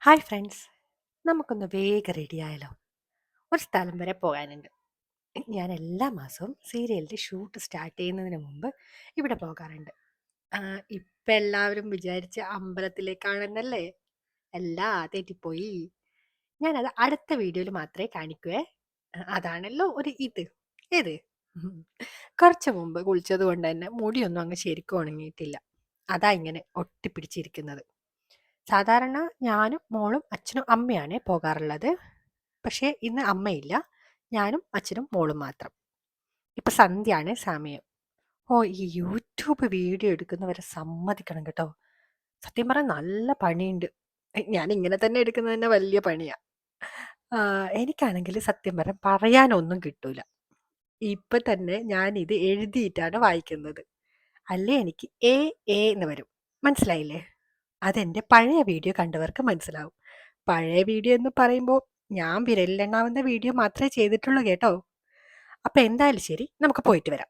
Hi friends, നമുക്കൊന്ന് വേഗം റെഡിയായാലോ? ഒരു സ്ഥലം വരെ പോകാനുണ്ട്. ഞാൻ എല്ലാ മാസവും സീരിയലിൻ്റെ ഷൂട്ട് സ്റ്റാർട്ട് ചെയ്യുന്നതിന് മുമ്പ് ഇവിടെ പോകാറുണ്ട്. ഇപ്പം എല്ലാവരും വിചാരിച്ച അമ്പലത്തിലേക്കാണെന്നല്ലേ? അല്ല, തെറ്റിപ്പോയി. ഞാനത് അടുത്ത വീഡിയോയിൽ മാത്രമേ കാണിക്കുവേ. അതാണല്ലോ ഒരു ഇത്. ഏത്? ഉം. കുറച്ച് മുമ്പ് കുളിച്ചത് കൊണ്ട് തന്നെ മുടിയൊന്നും അങ്ങ് ശരിക്കും ഉണങ്ങിയിട്ടില്ല. അതാ ഇങ്ങനെ ഒട്ടിപ്പിടിച്ചിരിക്കുന്നത്. സാധാരണ ഞാനും മോളും അച്ഛനും അമ്മയാണ് പോകാറുള്ളത്. പക്ഷേ ഇന്ന് അമ്മയില്ല. ഞാനും അച്ഛനും മോളും മാത്രം. ഇപ്പൊ സന്ധ്യയാണ് സമയം. ഓ, ഈ യൂട്യൂബ് വീഡിയോ എടുക്കുന്നവരെ സമ്മതിക്കണം കേട്ടോ. സത്യം പറഞ്ഞാൽ നല്ല പണിയുണ്ട്. ഞാൻ ഇങ്ങനെ തന്നെ എടുക്കുന്നത് തന്നെ വലിയ പണിയാ. എനിക്കാണെങ്കിൽ സത്യം പറഞ്ഞാൽ പറയാനൊന്നും കിട്ടൂല. ഇപ്പൊ തന്നെ ഞാൻ ഇത് എഴുതിയിട്ടാണ് വായിക്കുന്നത്. അല്ലേ എനിക്ക് എ എ എന്ന് വരും. മനസ്സിലായില്ലേ? അതെന്റെ പഴയ വീഡിയോ കണ്ടവർക്ക് മനസ്സിലാവും. പഴയ വീഡിയോ എന്ന് പറയുമ്പോൾ ഞാൻ വിരലിലെണ്ണാവുന്ന വീഡിയോ മാത്രമേ ചെയ്തിട്ടുള്ളൂ കേട്ടോ. അപ്പൊ എന്തായാലും ശരി, നമുക്ക് പോയിട്ട് വരാം.